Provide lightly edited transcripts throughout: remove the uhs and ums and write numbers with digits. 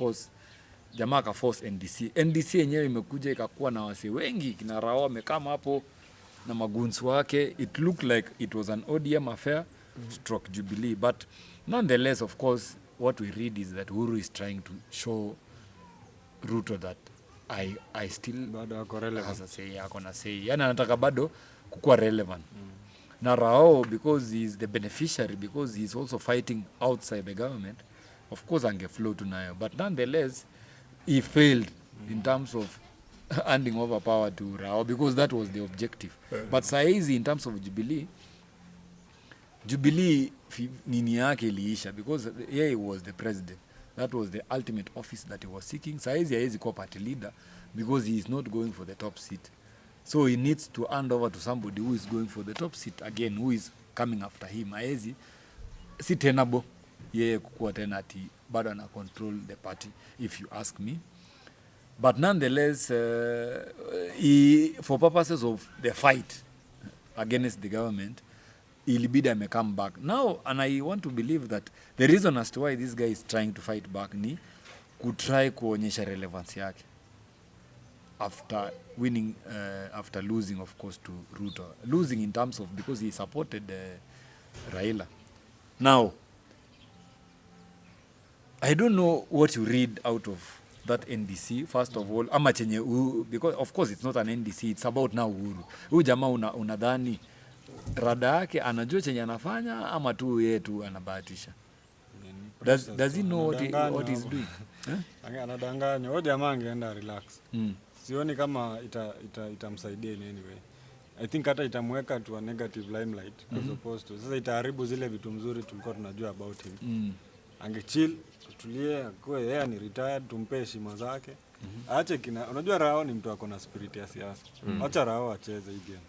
course jamaa ka force NDC yenyewe imekuja ikakuwa na wase wengi, kina Rao wamekama hapo na magunzi wake. It looked like it was an ODM affair stroke Jubilee, but nonetheless, of course, what we read is that Uhuru is trying to show Ruto that I still bado ako relevant. Ako na say. Yani anataka bado kukua relevant. Na Rao, because he is the beneficiary, because he is also fighting outside the government, of course angeflow to nayo. But nonetheless, he failed in terms of handing over power to Rao, because that was the objective. But saizi in terms of Jubilee nini yake iliisha, because he was the president. That was the ultimate office that he was seeking. Saizi haezi kuwa party leader because he is not going for the top seat. So he needs to hand over to somebody who is going for the top seat again, who is coming after him. Haezi si tenable yeye kukuwa tena ati bado ana control the party, if you ask me. But nonetheless, for purposes of the fight against the government, ilibidi ame come back now, and I want to believe that the reason as to why this guy is trying to fight back ni kutry kuonyesha relevance yake after winning, after losing of course to Ruto, losing in terms of because he supported Raila. Now I don't know what you read out of that NDC first of all, ama chenye because of course it's not an NDC, it's about now Uhuru. Huyu jamaa unadhani rada yake anajua chenye anafanya ama tu yeye tu anabahatisha? Does he know what he's doing? Anadanganya. Huyo jamaa angeenda relax. Sioni kama itamsaidia in any way. I think hata itamweka to a negative limelight as opposed to sasa itaharibu zile vitu mzuri tulikuwa tunajua about him. Angechill, tutulie, kwa yeye ni retired, tumpe heshima zake. Aache unajua Rao ni mtu akona spirit ya siasa. Acha Rao acheze hii game.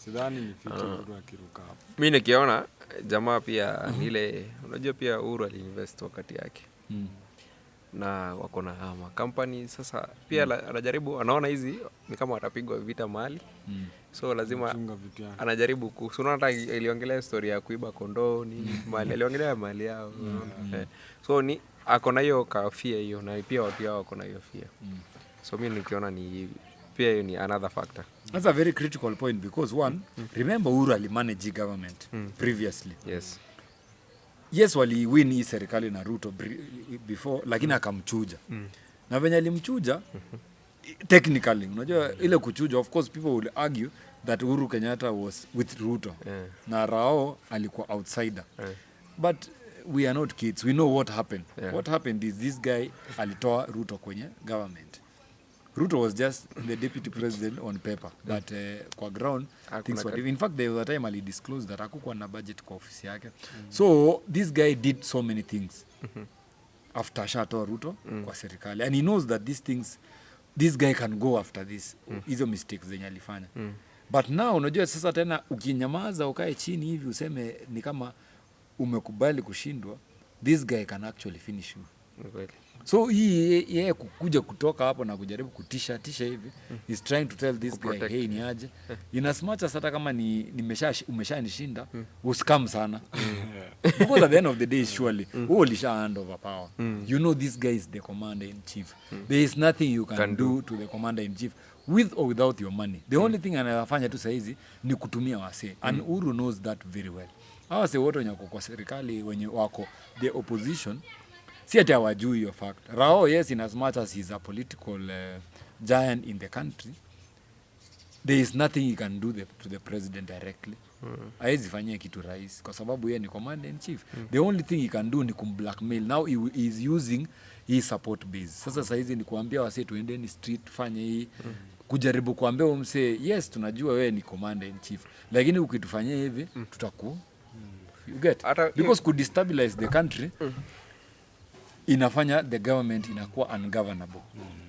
Sidhani ni fiti Uhuru akiruka hapo. Mimi nikiona jamaa pia ile unajua pia Uhuru aliinvest wakati yake. Na wako na company sasa pia anajaribu, anaona hizi ni kama watapigwa vita mahali. So lazima anajaribu kusuna. Hata iliongelea story ya kuiba kondoo ni mali, aliongelea mali yao. So ni ako na hiyo kafia hiyo, na pia watu wao wako na hiyo fia. So mimi nikiona ni pia hiyo ni another factor. That's a very critical point because one, remember Uhuru alimanage government previously. Yes, wali win hii serikali na Ruto before, lakini akamchuja. Na venye alimchuja technically, unajua ile kuchuja, of course people will argue that Uhuru Kenyatta was with Ruto. Na Rao alikuwa outsider. But we are not kids. We know what happened. What happened is this guy alitoa Ruto kwenye government. Ruto was just the deputy president on paper, but kwa ground things were. In fact, there was a time ali disclose that hakukuwa na budget kwa ofisi yake. So this guy did so many things after shatoa Ruto kwa serikali, and he knows that these things, this guy can go after this hizo mistakes zenye alifanya. But now unajua sasa tena ukinyamaza ukae chini hivi useme ni kama umekubali kushindwa, this guy can actually finish you. So yeye kukuja kutoka hapo na kujaribu kutisha hivi, is trying to tell this guy, hey, ni aje in as much as hata kama umeshanishinda usikam sana. Because at the end of the day surely ulisha hand over power. You know this guy is the commander in chief. There is nothing you can do to the commander in chief with or without your money. The only thing anafanya tu saizi ni kutumia wase, and Uhuru knows that very well. Hawa wase wote wenye kwa serikali wenye wako the opposition, si ati hawajui hiyo fact. Rao, yes, in as much as he's a political giant in the country, there is nothing he can do to the president directly. Haezi fanyia kitu rais kwa sababu yeye ni commander in chief. The only thing he can do ni kumblackmail. Now he is using his support base. Sasa saizi ni kuambia wase tuendeni street fanye hii, kujaribu kuambia umse, yes tunajua wewe ni commander in chief, lakini ukitufanyia hivi tutaku you get, because could destabilize the country. Inafanya the government inakuwa ungovernable.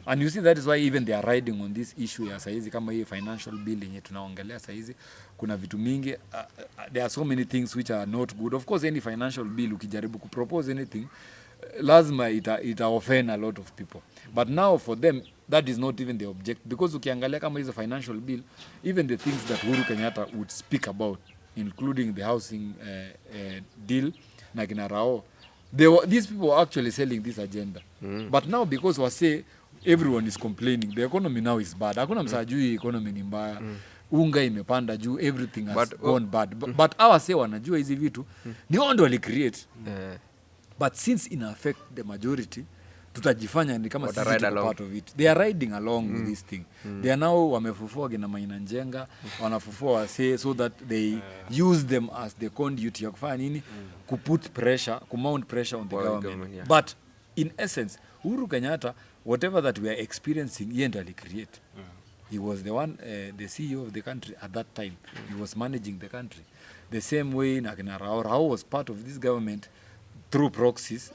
And you see that is why even they are riding on this issue ya saizi kama hii financial bill yenye tunaongelea saizi. Kuna vitu mingi, there are so many things which are not good. Of course any financial bill ukijaribu kupropose anything, lazima ita offend a lot of people. But now for them that is not even the object, because ukiangalia kama hizo financial bill, even the things that Uhuru Kenyatta would speak about, including the housing deal na kina Rao, these people were actually selling this agenda. But now because wase everyone is complaining, the economy now is bad. Hakuna msajui economy ni mbaya. Unga imepanda juu, everything has gone bad. But our say wanajua hizi vitu ni wao ndio wali create. But since ina affect the majority, tutajifanya ni kama sisi tuko part of it. They are riding along with this thing. They are now wamefufua kina Maina Njenga, wanafufua wase so that they use them as the conduit ya kufanya nini, kuput pressure, kumount pressure on the government. Yeah. But in essence, Uhuru Kenyatta, whatever that we are experiencing, he entirely create. He was the one, the CEO of the country at that time. He was managing the country. The same way Nakina Rao was part of this government through proxies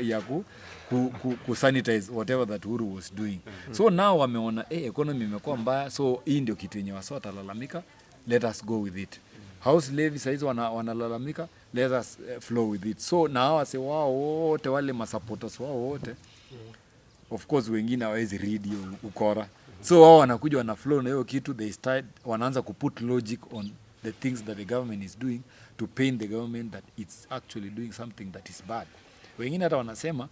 ya ku sanitize whatever that Uhuru was doing. So now wameona economy imekuwa mbaya, so hii ndio kitu yenye wasa watalalamika, let us go with it. House levy saizi wanalalamika, let us flow with it. So na hawa se wao wote wale masupporters wao wote, of course wengine hawezi read hiyo ukora. So wao wanakuja wana flow na hiyo kitu, they start wanaanza ku put logic on the things that the government is doing to paint the government that it's actually doing something that is bad. Wengine hata wanasema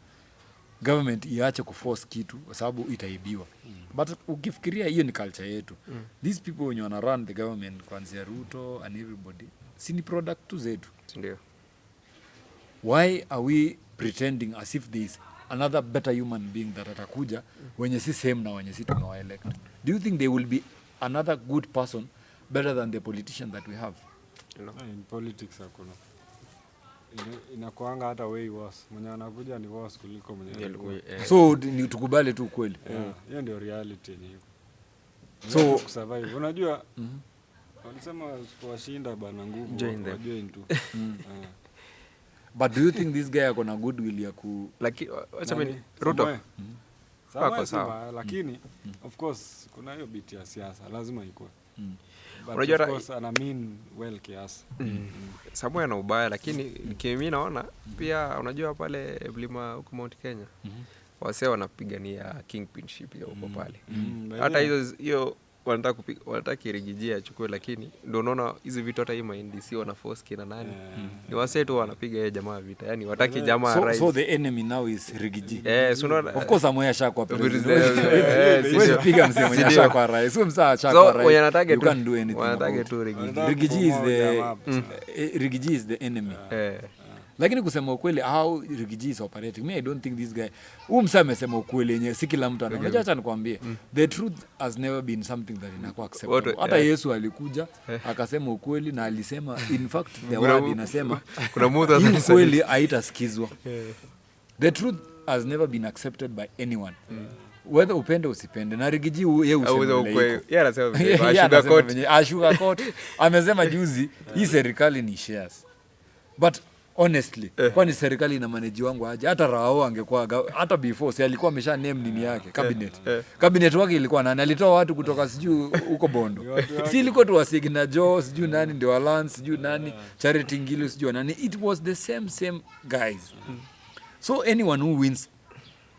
government iache kuforce kitu kwa sababu itaibiwa. But ukifikiria hiyo ni culture yetu. These people when you wanna run the government, kuanzia Ruto and everybody, si ni product tu zetu. Ndio. Why are we pretending as if there is another better human being that atakuja wenye si same na wenye si tumewaelect? Do you think there will be another good person better than the politician that we have? You know? In politics hakuna. Inakuanga hata way worse. Mwenye anakuja ni worse kuliko mwenye alikuwa. So ni tukubali tu kweli. Hiyo ndio reality yenyewe. So survive. Unajua walisema kuwashinda bana nguvu join tu. But do you think this guy akona goodwill ya ku like wacha mimi Ruto? Sawa, lakini of course kuna hiyo bit ya siasa lazima ikuwe. Unajua of course ana mean well kiasi. Samoa na ubaya, lakini mimi naona pia unajua pale mlima huko Mount Kenya wase wanapigania kingpinship ya huko pale. Hata hiyo wanataka kirigijia achukue, lakini ndio unaona hizi vitu hata hii NDC wana force kina nani ni wase tu wanapiga yeye jamaa vita, yani wataki jamaa rise. So the enemy now is rigiji. Of course amoya shakwa president. Wewe piga msemo mwenye shakwa rais. Wewe msaa shakwa rais. So wanataka you can do anything. Wanataka tu rigiji. Rigiji is the enemy. Lakini kusema ukweli how Rigiji is operating, me I don't think this guy msa amesema ukweli yenye si kila mtu anaona. Unajua acha nikwambie, the truth has never been something that inakuwa acceptable. Hata Yesu alikuja akasema ukweli na alisema in fact the word inasema kuna mtu ukweli haitasikizwa. The truth has never been accepted by anyone. Whether upende usipende, na Rigiji yeye usema ukweli. Yeye anasema sugar coat. Amesema juzi hii serikali ni shares. But honestly, kwani serikali ina manage wangu aje? Hata Rao angekuwa hata before si alikuwa amesha name nini yake cabinet. Cabinet wake ilikuwa nani? Alitoa watu kutoka sijui huko Bondo. Si ilikuwa tu wasigina Joe, sijui nani ndio Alliance, sijui nani Charity Ngilu, sijui nani. It was the same guys. So anyone who wins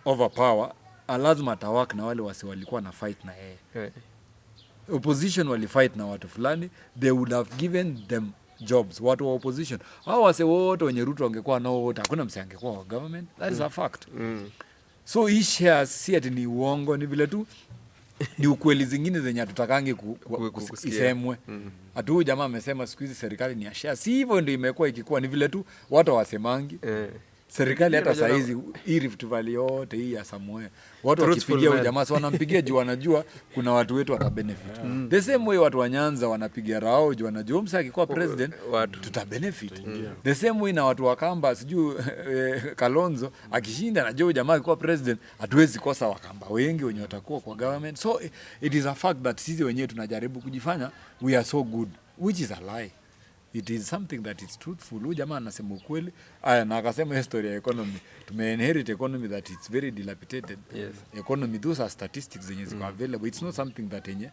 over power lazima atawak na wale wasi walikuwa na fight na yeye. Opposition wali fight na watu fulani, they would have given them jobs. Watu wa opposition hao wase wote wenye Ruto wangekuwa nao wote, hakuna mse angekuwa wa government. That is a fact. So hii shares si ati ni uongo, ni vile tu ni ukweli zingine zenye hatutakange isemwe. Atu jamaa amesema siku hizi serikali ni ya shares. Si hivyo ndio imekuwa ikikuwa, ni vile tu watu wasemangi. Serikali hata saa hizi hii Rift Valley yote hii ya Samoa watu wakipigia jamaa so wanampigia juu wanajua kuna watu wetu watabenefit. The same way watu wa Nyanza wanapigia Rao juu wanajua msa akikuwa president tutabenefit. The same way na watu wa Kamba sijui Kalonzo akishinda najua jamaa akikuwa president hatuwezi kosa Wakamba wengi wenye watakuwa kwa government. So it is a fact that sisi wenyewe tunajaribu kujifanya we are so good, which is a lie. It is something that is truthful. Huyu jamaa anasema ukweli. Na akasema history ya economy. Inherit economy that it's very dilapidated. Economy, those are statistics zenye ziko available. It's not something that yenye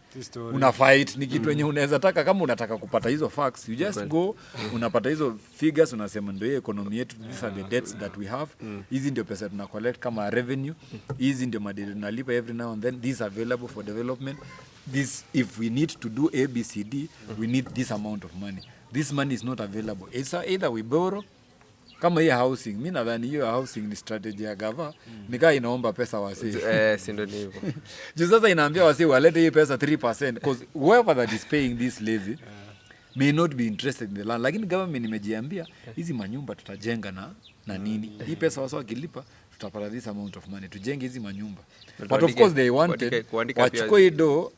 una fight. Ni kitu yenye unaweza taka, kama unataka kupata hizo facts, you just go, unapata hizo figures, unasema ndio hii economy yetu, these are the debts that we have. Hizi ndio pesa tuna collect kama revenue. Hizi ndio madeni tunalipa every now and then. These are available for development. This, if we need to do ABCD, we need this amount of money. This money is not available. It's either we borrow kama hii housing, mimi nadhani hiyo housing ni strategy ya gava, nikaa inaomba pesa wasee. Si ndio hivyo. Juu sasa inaambia wasee walete hii pesa 3% because whoever that is paying this levy may not be interested in the land, lakini government imejiambia hizi manyumba tutajenga na nini, hii pesa wasee wakilipa tutapata this amount of money tujenge hizi manyumba. But of course they wanted wachukue hii do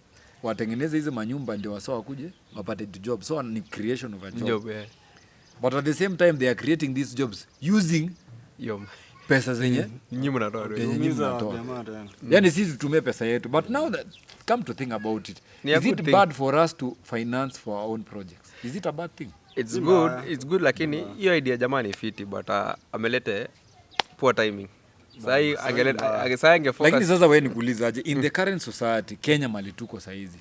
watengeneze hizi manyumba ndio wasee wakuje wapate job, so ni creation of a job. But at the same time they are creating these jobs using pesa zenye nyinyi mnatoa. Yani sisi tutumie pesa yetu. But now that come to think about it, is it bad for us to finance for our own projects? Is it a bad thing? It's good lakini hiyo idea jamani fiti, but amelete poor timing. Lakini sasa wewe nikuulizaje, in the current society Kenya mali tuko saizi,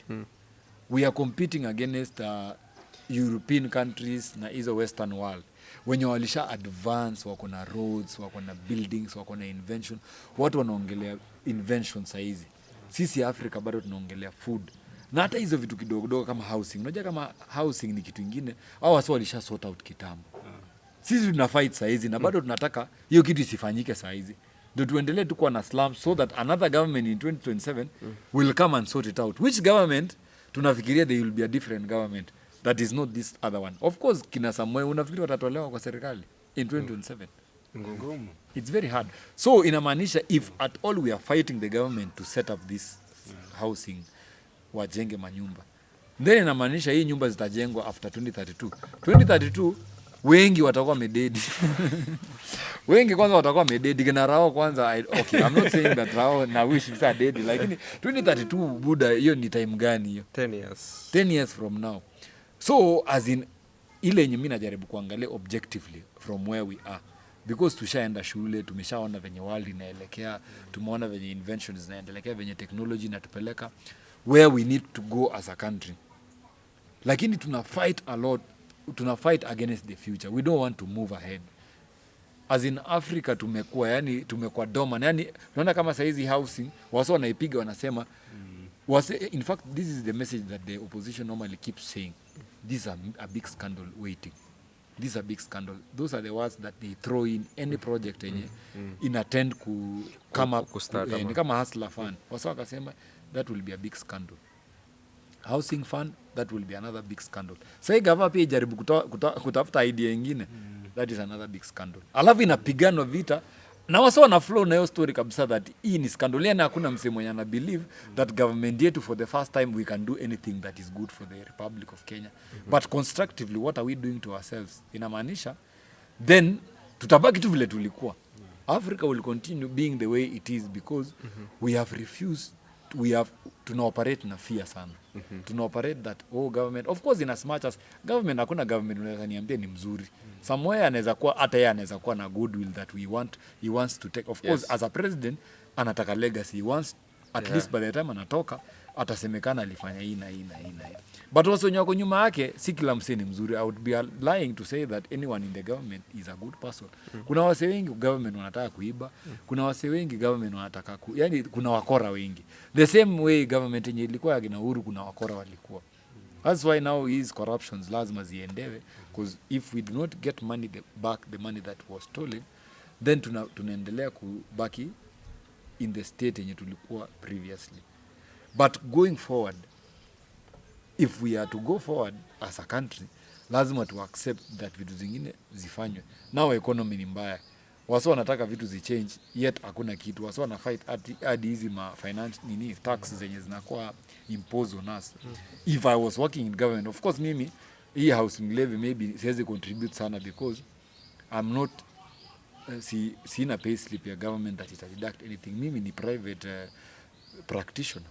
we are competing against European countries na hizo western world wenye walisha advance, wako na roads, wako na buildings, wako na invention. Watu wanaongelea invention saizi, sisi Africa bado tunaongelea food na hata hizo vitu kidogo kama housing. Unajua kama housing ni kitu kingine, au watu walisha sort out kitambo. Sisi tuna fight saizi na bado tunataka hiyo kitu isifanyike saizi, ndio tuendelee tu kuwa na slums so that another government in 2027 will come and sort it out. Which government tunafikiria there will be a different government that is not this other one. Of course kina Samuel unafikiri watatolewa kwa serikali in 2027? Ngumu. It's very hard. So inamaanisha if at all we are fighting the government to set up this housing, wajenge manyumba, then inamaanisha hii nyumba zitajengwa after 2032 wengi watakuwa mededi. Wengi kwanza watakuwa mededi kina Rao kwanza. Okay, I'm not saying that Rao na wish is dead, lakini 2032 buda, hiyo ni time gani hiyo? 10 years from now. So as in ile yenye mimi najaribu kuangalia objectively from where we are, because tushaenda shule, tumeshaona venye world inaelekea, tumeona venye inventions zinaendelea, venye technology inatupeleka where we need to go as a country. Lakini tuna fight a lot, tuna fight against the future. We don't want to move ahead. As in Africa tumekuwa dominant. Yani unaona kama saizi housing wasa wanaipiga wanasema in fact this is the message that the opposition normally keeps saying, this is a big scandal waiting. This is a big scandal. Those are the words that they throw in any project yenye inattend kama ni kama hustler fund. Wasa wakasema that will be a big scandal. Housing fund, that will be another big scandal. Sasa gava pia jaribu kutafuta idea nyingine, that is another big scandal. Alafu inapigano vita na wasa wana flow na hiyo story kabisa that hii ni scandal. Yani hakuna msemo mwenye ana believe that government yetu for the first time we can do anything that is good for the Republic of Kenya. But constructively what are we doing to ourselves? Inamaanisha then tutabaki tu vile tulikuwa. Africa will continue being the way it is because we have refused, tuna-operate na fear sana. Tuna-operate that government, of course in as much as government, hakuna government unaweza niambia ni mzuri. Somewhere anaweza kuwa, hata yeye anaweza kuwa na goodwill that he wants to take. Of course as a president anataka legacy, he wants at least by the time anatoka atasemekana alifanya hii na hii na hii na hii. But also nyako nyuma yake si kila msee ni mzuri. I would be lying to say that anyone in the government is a good person. Kuna wase wengi government wanataka kuiba, kuna wase wengi government wanataka yani kuna wakora wengi. The same way government yenye ilikuwa ya Uhuru kuna wakora walikuwa. That's why now his corruptions lazima ziendewe, because if we do not get money back, the money that was stolen, then tunaendelea kubaki in the state yenye tulikuwa previously. But going forward, if we are to go forward as a country, lazima to accept that vitu zingine zifanywe. Now economy ni mbaya. Wasa wanataka vitu zichange, yet hakuna kitu. Wasa wana fight hadi hizi finance tax zenye zinakuwa impose on us. If I was working in government, of course mimi hii housing levy maybe siwezi contribute sana because I'm not sina pay slip ya government that it deduct anything. Mimi ni private practitioner.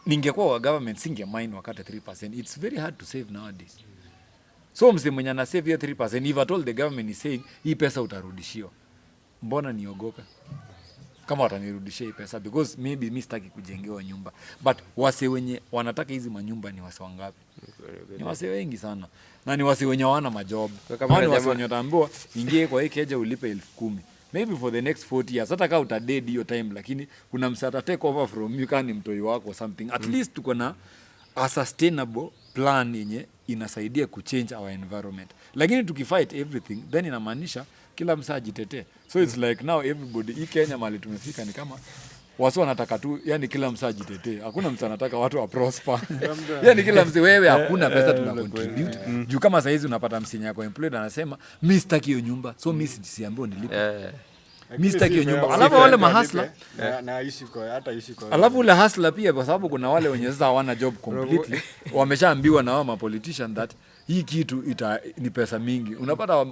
Ningekuwa wa government singemind wakati 3%. It's very hard to save nowadays. So mse mwenye ana save ya 3%, if at all the government is saying hii pesa utarudishiwa, mbona niogope kama watanirudishia hii pesa? Because maybe mimi sitaki kujengewa nyumba. But wase wenye wanataka hizi manyumba ni wase wangapi? Ni wase wengi sana. Na ni wase wenye wana majob. Kama ni wase wenye wataambiwa ingie kwa hii keja ulipe 10,000. Maybe for the next 40 years. Hata kama utadedi hiyo time, lakini kuna msata take over from you kama ni mtoi wako or something. At least tuko na a sustainable plan yenye inasaidia kuchange our environment. Lakini tukifight everything then inamaanisha kila msa ajitetee. So it's like now everybody, hii Kenya mali tumefika ni kama watu wanataka tu, yani kila msa ajitetee. Hakuna msa anataka watu wa prosper. Yani kila msa wewe hakuna pesa tuna contribute. Juu kama saa hizi unapata msinya yako employed anasema mimi sitaki hiyo nyumba. So mimi siambiwa nilipe. Mimi sitaki hiyo nyumba. Alafu wale mahasla naishi kwa hata ishi kwa. Alafu ule hustler pia kwa sababu kuna wale wenye sasa hawana job completely. Wameshaambiwa na wao politician that hii kitu ni pesa mingi. Unapata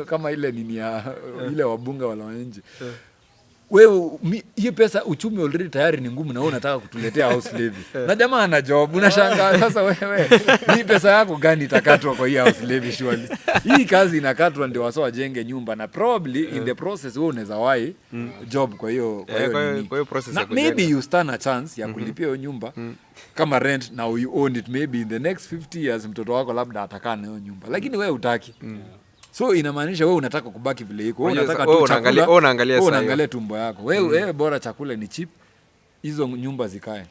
kama ile nini ya ile wabunge wala wananchi. Wewe hiyo pesa uchumi already tayari ni ngumu na wewe unataka kutuletea house levy. Na jamaa ana job, unashangaa sasa wewe hii pesa yako gani itakatwa kwa hii house levy surely. Hii kazi inakatwa ndio wasao wajenge nyumba na probably in the process wewe unaweza wahi job kwa hiyo process ya kujenga. Maybe you stand a chance ya kulipia hiyo nyumba kama rent na you own it, maybe in the next 50 years mtoto wako labda atakaa na hiyo nyumba. Lakini wewe hutaki. So inamaanisha wewe unataka kubaki vile iko. Wewe unataka tu chakula. Unaangalia tumbo yako. Wewe bora chakula ni cheap. Hizo nyumba zikae.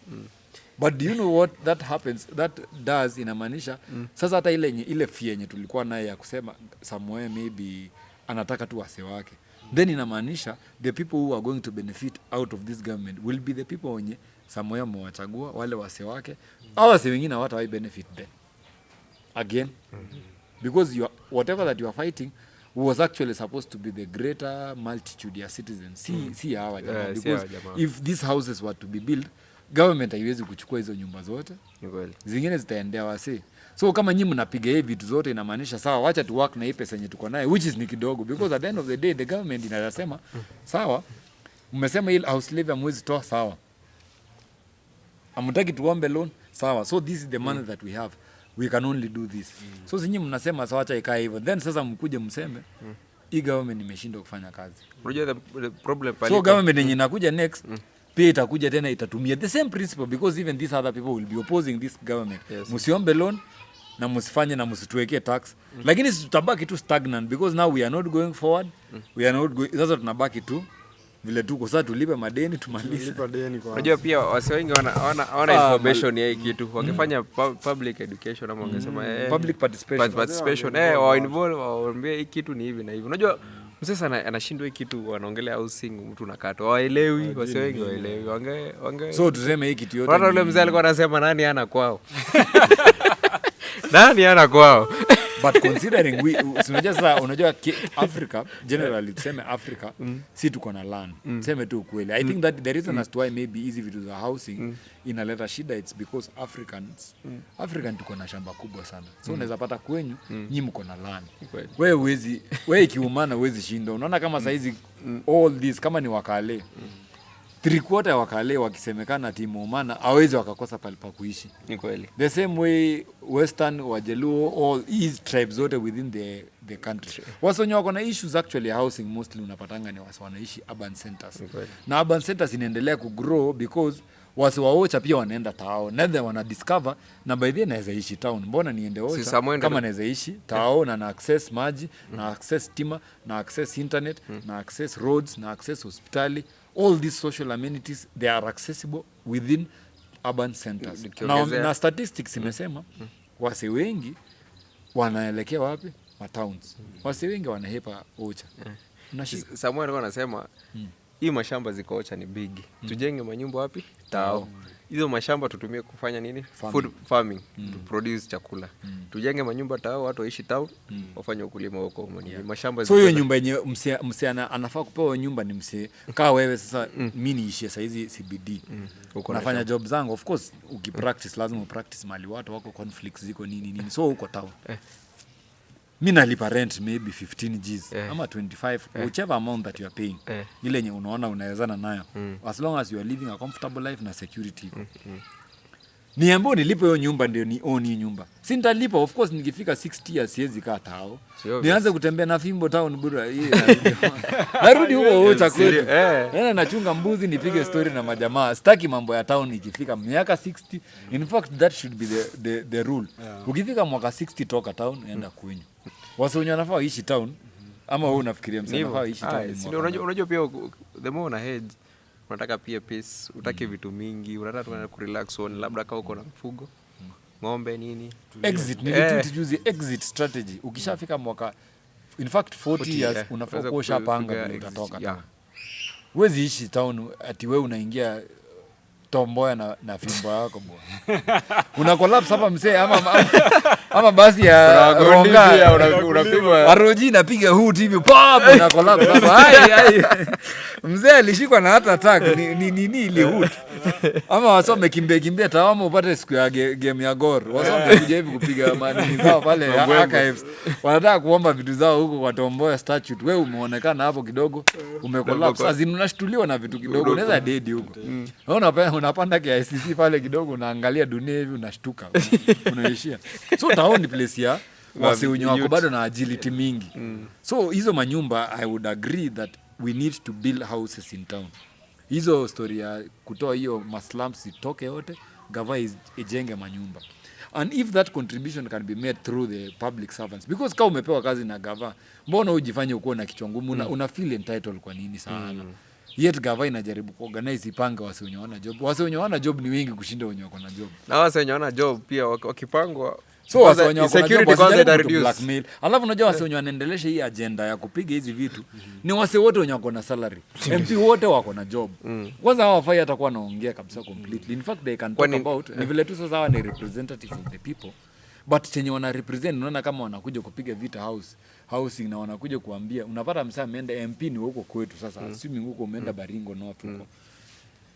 But do you know what that happens? That does inamaanisha sasa hata ile fee yenye tulikuwa naye ya kusema somewhere maybe anataka tu wase wake. Then inamaanisha the people who are going to benefit out of this government will be the people wenye somewhere mwachagua wale wase wake. Au wase wengine hawatawahi benefit then. Again. Because whatever that you are fighting was actually supposed to be the greater multitude ya citizens. See hawa jamaa. Because if these houses were to be built, government haiwezi kuchukua hizo nyumba zote. Zingine zitaendea wase. So kama nyinyi mnapiga hivi vitu zote inamaanisha sawa, wacha tu work na hii pesa yenye tuko nayo, which is ni kidogo, because at the end of the day the government inasema sawa, mmesema hii house levy amwezi toa, sawa, amtaki tuombe loan, sawa, so this is the money that we have, we can only do this. So zinyi mnasema sawa, acha ikae hivyo, then sasa mkuje mseme hii government imeshindwa kufanya kazi. Unajua the problem pale, so government yenye inakuja next pia itakuja tena itatumia the same principle, because even these other people will be opposing this government. Msiombe loan na msifanye na msituwekee tax, lakini sisi tutabaki tu stagnant, because now we are not going forward, we are not going, sasa tunabaki tu vile tuko sasa, tulipe madeni tumalize. Unajua pia wase wengi wana information ya hii kitu, wakifanya public education ama wangesema public participation wa involve waambie hii kitu ni hivi na hivi. Unajua msasa anashindwa hii kitu, wanaongelea housing, mtu nakato waelewi, wase wengi waelewi, wange so tuseme hii kitu yote. Bwana yule mzee alikuwa anasema nani ana kwao nani ana kwao. But considering unajua Africa generally, tuseme Africa si tuko na land, tuseme tu kweli. I think that the reason as to why maybe easy vitu za housing inaleta shida, it's because African tuko na shamba kubwa sana, so unaweza pata kwenyu nyinyi mko na land, wewe ikiumana huwezi shinda. Unaona kama saizi all this, kama ni wakale 3/4 ya wakale wakisemekana timu umana hawezi wakakosa pale pa kuishi. Ni kweli. The same way Western, Wajaluo, all these tribes zote within the country. Wasonyo wako na issues actually housing, mostly unapatanga ni wasi wanaishi urban centers. Na urban centers inaendelea kugrow because wasi waocha pia wanaenda tao. Na then wana discover na by the naweza ishi town. Mbona niende ocha kama naweza ishi tao na access maji, na access stima, na access internet, na access roads, na access hospitali. All these social amenities, they are accessible within urban centers. Na statistics imesema wase wengi wanaelekea wapi? Matowns. Wase wengi wanahepa ocha. Samuel alikuwa anasema hii mashamba ziko ocha ni big. Tujenge manyumba wapi? Tao. Hizo mashamba tutumie kufanya nini? Food farming, to produce chakula. Tujenge manyumba tao, watu waishi town, wafanye ukulima huko. Mashamba so hiyo nyumba yenye mse anafaa kupewa nyumba ni mse kaa wewe sasa. Mimi niishi sasa hizi CBD. Nafanya job zangu, of course ukipractice lazima upractice mali watu wako, conflicts ziko nini. So huko town mimi nalipa rent maybe 15 Gs ama 25, whichever amount that you are paying. Ile yenye unaona unawezana nayo, as long as you are living a comfortable life na security iko. Niambo nilipe hiyo nyumba ndio ni own hiyo nyumba. Si nitalipa, of course nikifika 60 years siwezi kaa tao. Nianze kutembea na fimbo town bura hii narudi huko kwetu. Nachunga mbuzi nipige story na majamaa. Sitaki mambo ya town ikifika miaka 60. In fact that should be the rule. Ukifika mwaka 60 toka town enda kwenyu. Wasonyo nafaa waishi town ama wewe unafikiria msana nafaa waishi town? Unajua pia the more una head unataka pia peace, utaki vitu mingi, unataka tu kurelax on, labda kama uko na mfugo ng'ombe nini exit nilitweet juzi exit strategy ukishafika mwaka in fact 40 years unafaa kuosha panga vile utatoka huwezi ishi town ati wewe unaingia tomboya na fimbo yako bwana una collapse hapa msee ama basi ya ronga unapigwa aroji napiga hoot hivi pop una collapse hapa hai mzee alishikwa na hata attack ni ile hoot ama wasome kimbia tawama upate siku ya game ya Gor wasome kuja hivi kupiga mani zao pale archives wanataka kuomba vitu zao huko kwa tomboya statute wewe umeonekana hapo kidogo umecollapse azini unashtuliwa na vitu kidogo unaweza dead huko unapanda KICC pale kidogo unaangalia dunia hivi unashtuka unaishia so town place ya wasiunyo wako bado na agility mingi so hizo manyumba I would agree that we need to build houses in town hizo story ya kutoa hiyo maslums itoke yote gava ijenge manyumba and if that contribution can be made through the public servants because kama umepewa kazi na gava mbona ujifanye uko na kichwa ngumu una feel entitled kwa nini sana yet gava inajaribu kuorganize ipange wasionyoana job ni wengi kushinda wenye wako na job na wasionyoana job pia wakipangwa so wasionyoana security kwanza blackmail alafu unajua wasionyoana wanaendelesha hii agenda ya kupiga hizi vitu ni wase wote wenye wako na salary MP wote wako na job kwanza hawafai hata kuwa naongea kabisa completely in fact they can talk about ni vile tu sasa ni representative of the people but chenye wana represent unaona kama wanakuja kupiga vita housing na wanakuja kuambia unapata msaa ameenda MP ni huko kwetu sasa assuming huko umeenda Baringo North huko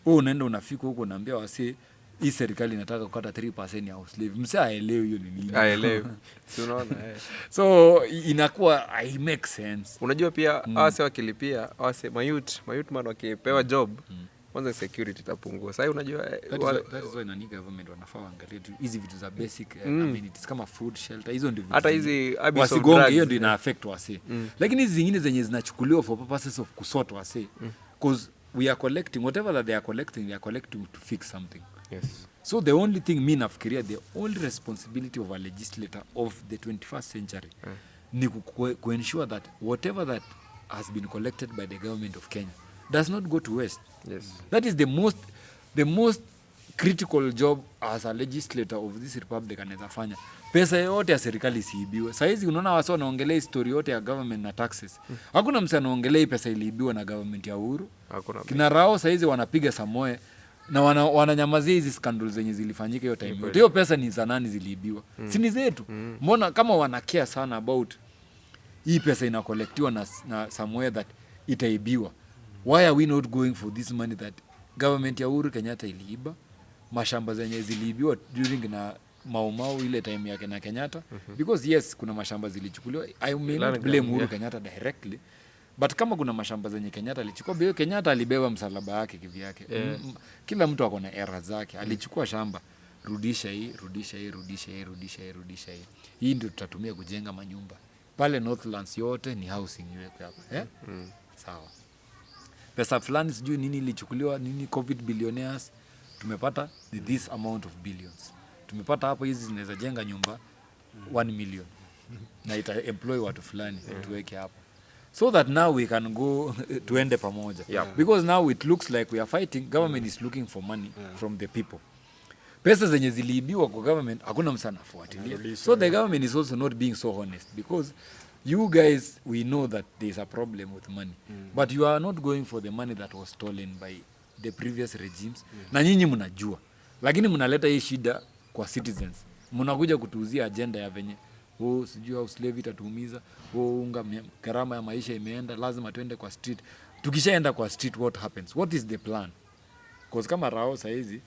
wewe unaenda unafika huko unaambia wasi hii serikali inataka kukata 3% ya house levy msaa aelewi hiyo ni nini aelewi si unaona so inakuwa I make sense unajua pia wase wakilipia wase mayut man wakipewa job kwanza security itapungua sasa unajua that is why nani government wanafaa waangalie hizi vitu za basic amenities kama food shelter hizo ndio hata hizi wasigonge hiyo ndio ina affect wase lakini hizi zingine zenye zinachukuliwa for purposes of kusort wase because we are collecting whatever that they are collecting to fix something yes so the only thing me nafikiria the only responsibility of a legislator of the 21st century ni ensure that whatever that has been collected by the government of Kenya does not go to waste. Yes. That is the most critical job as a legislator of this republic anaweza fanya. Pesa yote ya serikali isiibiwe. Sasa hizi unaona wasa wanaongelea story yote ya government na taxes. Hakuna mtu anaongelea pesa iliibiwa na government ya Uhuru. Hakuna. Kina Rao sasa hizi wanapiga samoe na wananyamazia hizi scandals zenye zilifanyika hiyo time yote. Hiyo pesa ni za nani ziliibiwa? Si ni zetu. Mbona kama wanacare sana about hii pesa inakolektiwa na somewhere that itaibiwa? Why are we not going for this money that government ya Uhuru Kenyatta iliiba? Mashamba zenye ziliibiwa during na Mau ile time yake na Kenyatta because yes kuna mashamba zilichukuliwa. I may not blame Uhuru Kenyatta directly but kama kuna mashamba zenye Kenyatta alichukua bio Kenyatta alibeba msalaba yake kivyake. Kila mtu ako na era zake. Alichukua shamba rudisha hii. Hii ndio tutatumia kujenga manyumba. Pale Northlands yote ni housing iwekwe hapa. Sawa. Pesa fulani sijui nini ilichukuliwa nini COVID billionaires tumepata this amount of billions. Tumepata hapo hizi zinaweza jenga nyumba 1 million na ita employ watu fulani tuweke hapo. So that now we can go tuende pamoja. Because now it looks like we are fighting, government is looking for money from the people. Pesa zenye ziliibiwa kwa government hakuna mtu anafuatilia. So the government is also not being so honest because you guys, we know that there's a problem with money. But you are not going for the money that was stolen by the previous regimes. Na nyinyi mnajua. Lakini mnaleta hii shida kwa citizens. Mnakuja kutuuzia agenda ya venye sijui house levy itatuumiza, unga gharama ya maisha imeenda, lazima tuende kwa street. Tukishaenda kwa street what happens? What is the plan? Because kama Rao saizi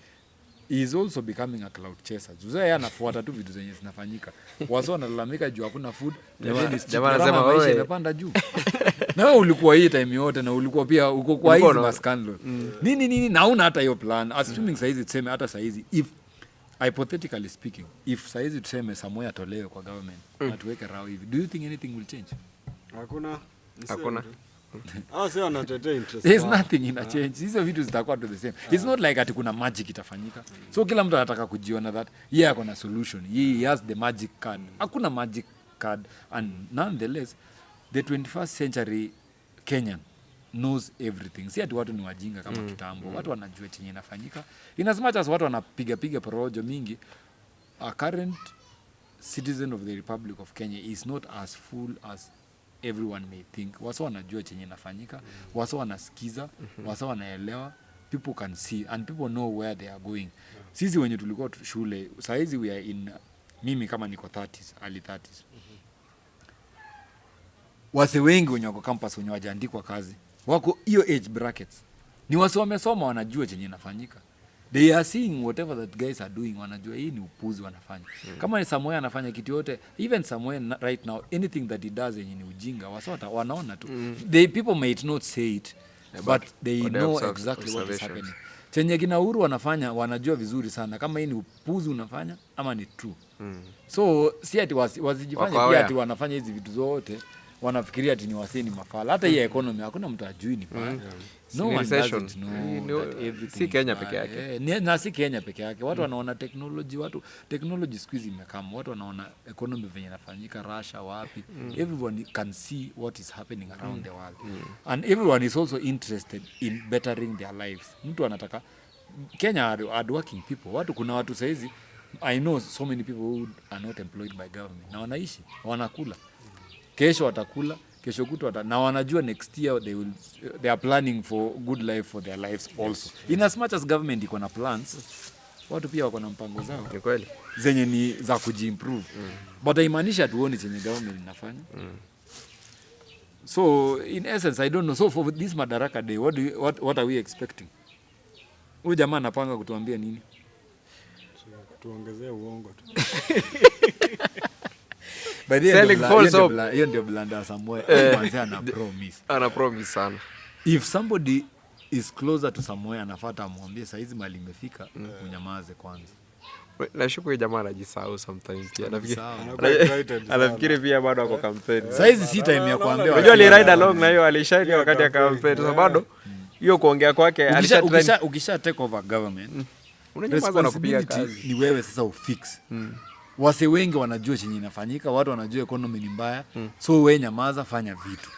is also becoming a cloud chaser. Yeye anafuata tu vitu zenye zinafanyika. Wao wanalalamika juu hakuna food, jamaa anasema wewe imepanda juu. Na wewe ulikuwa hii time yote na ulikuwa pia uko kwa hizi scandal. Nini na una hata hiyo plan. Assuming saizi tuseme hata saizi if hypothetically speaking if saizi tuseme somewhere atolewe kwa government na tuweke Rao hivi, do you think anything will change? Hakuna. Sio anatetea interest. There's nothing in a change. Hizo vitu zitakuwa to the same. It's not like ati kuna magic itafanyika. So kila mtu anataka kujiona that yeye ako na solution. He has the magic card. Hakuna magic card and nonetheless the 21st century Kenyan knows everything. Si ati watu ni wajinga kama kitambo. Watu wanajua chenye inafanyika. In as much as watu wanapiga porojo mingi, a current citizen of the Republic of Kenya is not as full as everyone may think. Wasa wanajua chenye inafanyika, wasa wanasikiza, wasa wanaelewa, people can see and people know where they are going. Sisi wenye tulikuwa shule, saizi we are in, mimi kama niko 30s, early 30s. Wase wengi wenye wako campus wenye wajaandikwa kazi, wako hiyo age brackets. Ni wase wamesoma wanajua chenye inafanyika. They are seeing whatever that guys are doing, wanajua hii ni upuzi wanafanya. Kama ni Samoei anafanya kitu yote, even Samoei right now, anything that he does yenye ni ujinga, wasota wanaona tu. They people might not say it, but they know exactly what is happening. Chenye kina Uhuru wanafanya, wanajua vizuri sana kama hii ni upuzi unafanya ama ni true. So si ati wasijifanye pia ati wanafanya hizi vitu zote, wanafikiria ati ni waseni mafala. Hata hii economy hakuna mtu ajui ni pale. No one doesn't know that everything si Kenya peke yake. Na si Kenya peke yake. Watu wanaona technology siku hizi imekama. Watu wanaona economy venye inafanyika Russia wapi. Everyone can see what is happening around the world. And everyone is also interested in bettering their lives. Mtu anataka Kenya are working people. Kuna watu saizi, I know so many people who are not employed by government. Na wanaishi, wanakula. Kesho watakula, kesho kutwa na wanajua next year they are planning for good life for their lives also. In as much as government iko na plans, watu pia wako na mpango zao. Ni kweli. Zenye ni za kujiimprove. But haimaanisha tuone chenye government inafanya. So in essence I don't know. So for this Madaraka Day, what are we expecting? Huyu jamaa anapanga kutuambia nini? Tuongezee uongo tu. By the end, hiyo ndio blanda somewhere. Ana promise sana. If somebody is closer to somewhere, anafuata amwambie saizi mali imefika, unyamaze kwanza. Nashuku jamaa anajisahau sometimes pia. Anafikiri pia bado ako campaign. Saizi si time ya kuambia. Unajua ali ride along na hiyo alishine wakati ya campaign. So bado hiyo kuongea kwake ukisha take over government, unanyamaza na kupiga kazi. Ni wewe sasa ufix. Wase wengi wanajua chenye inafanyika, watu wanajua economy ni mbaya. So wewe nyamaza, fanya vitu.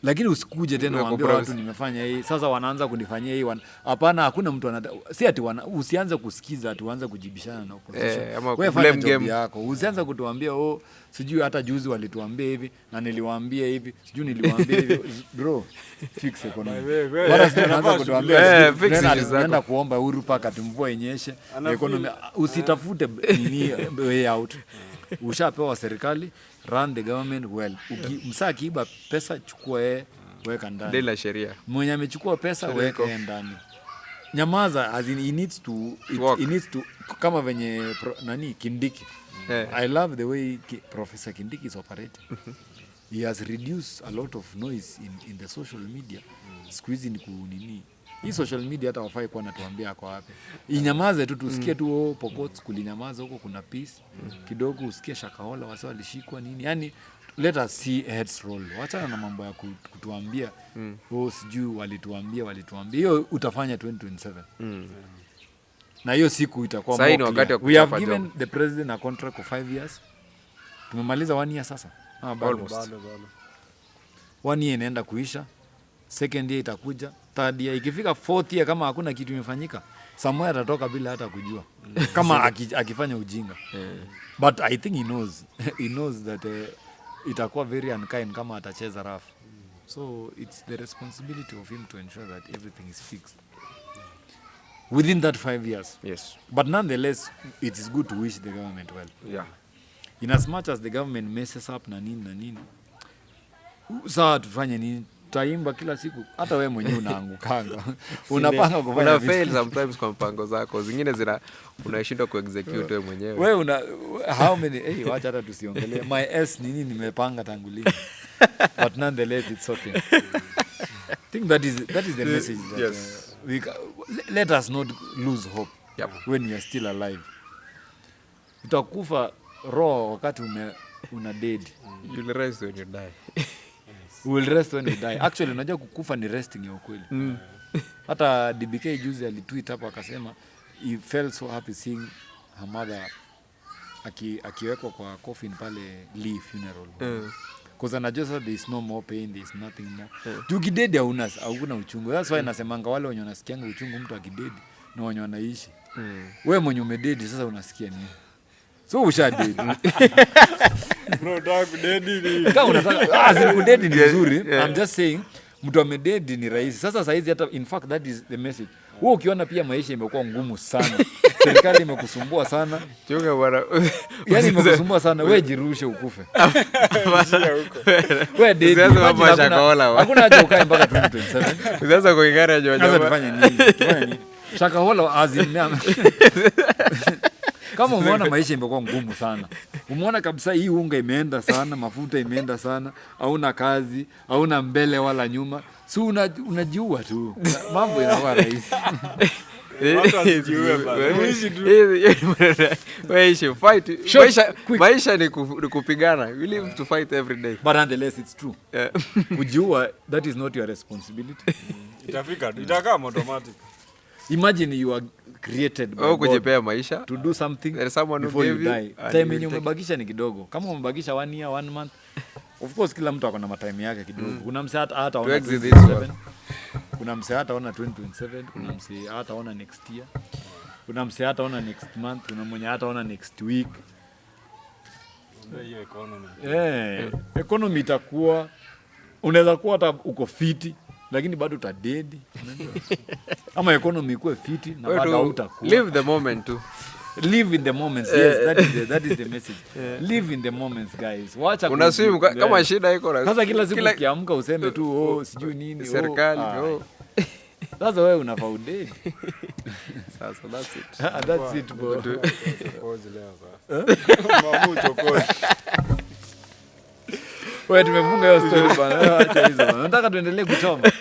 Lakini usikuje tena waambie watu nimefanya hii. Sasa wanaanza kunifanyia hii. Hapana, hakuna mtu si ati usianze kusikiza ati uanze kujibishana na opposition. Wewe fanya job yako. Usianze kutuambia sijui hata juzi walituambia hivi na niliwaambia hivi. Sijui niliwaambia hivi. Bro, fix economy. Wala sinaanza kutuambia nenda kuomba Uhuru paka mvua inyeshe. Economy usitafute nini way out. Ushapewa serikali, run the government well. Msakiiba pesa chukua weka ndani. Dela sheria. Mwenye amechukua pesa weka ndani. Nyamaza, as in he needs to kama venye Kindiki. I love the way Professor Kindiki is operating. He has reduced a lot of noise in the social media. Squeeze ni kunini. Hii social media hata wafai kwa natuambia ako wapi. Inyamaze tu tusikie tu Pokot kulinyamaza huko kuna peace. Kidogo usikie Shakahola wasa walishikwa nini. Yaani let us see heads roll. Wacha na mambo ya kutuambia sijui walituambia. Hiyo utafanya 2027. Na hiyo siku itakuwa more. We have given the president a contract for 5 years. Tumemaliza 1 year sasa. Bado. 1 year inaenda kuisha. Second year itakuja, third year ikifika 4th year kama hakuna kitu imefanyika, Samoei atatoka bila hata kujua. Kama akifanya ujinga. But I think he knows that itakuwa very unkind kama atacheza rough. So it's the responsibility of him to ensure that everything is fixed within that 5 years. Yes. But nonetheless, it is good to wish the government well. Yeah. In as much as the government messes up na nini. Sawa tufanye nini? Taimba kila siku, hata wewe mwenyewe unaangukanga. Unapanga kufanya fail sometimes kwa mpango zako. Zingine unashindwa kuexecute wewe mwenyewe. Wewe how many wacha hata tusiongelee. My S nini nimepanga tangu lini. But nonetheless it's okay. I think that is the message that let us not lose hope when we are still alive. Utakufa roho wakati una dead. You'll rest when you die. We will rest when we die. Actually, unajua kukufa ni resting ya ukweli. Hata DBK juzi alitweet hapo akasema he felt so happy seeing her mother akiwekwa kwa coffin pale Lee funeral. Because anajua sasa there is no more pain, there is nothing more. Tukidedi hauna uchungu. That's why nasemanga wale wenye wanasikianga uchungu mtu akidedi na wenye wanaishi. Wewe mwenye umededi sasa unasikia nini? So ushadedi. Bro, unataka kudedi ni. Kama unataka kudedi ni nzuri. I'm just saying mtu amededi ni rahisi. Sasa saizi hata in fact that is the message. Wewe ukiona pia maisha imekuwa ngumu sana. Serikali imekusumbua sana. Chunga bwana. Yaani imekusumbua sana. Wewe jirushe ukufe. Wewe dedi. Hakuna haja ukae mpaka 2027. Sasa kuingara Sasa tufanye nini? Shakahola azimia. Kama umeona maisha imekuwa ngumu sana, umeona kabisa hii unga imeenda sana, mafuta imeenda sana, hauna kazi, hauna mbele wala nyuma, si unajiua tu, mambo inakuwa rahisi. Maisha ni kupigana. We live to fight every day. But nonetheless it's true. Kujiua, that is not your responsibility. Itakaa automatic. Imagine you are created by kujipea maisha to do something before you die. Time yenye umebakisha ni kidogo. Kama umebakisha 1 year, 1 month, of course kila mtu akona time yake kidogo. Kuna mse hata ona 2027. Kuna mse hata ona 2027, kuna mse hata ona next year. Kuna mse hata ona next month, kuna mwenye hata ona next week. Ndio economy. Economy itakuwa unaweza kuwa hata uko fiti lakini bado utadedi. Ama economy ikuwe fiti na bado utakuwa. Live the moment too. Live in the moments. Yes, that is the message. Live in the moments, guys. Wacha unaswim kama shida iko na. Sasa kila siku ukiamka useme tu sijui nini serikali. Sasa wewe unafaa udedi. Sasa that's it. That's it bro. Chokozi leo sasa. Mamu chokozi. Wewe tumefunga hiyo story bana. Acha hizo. Nataka tuendelee kuchoma.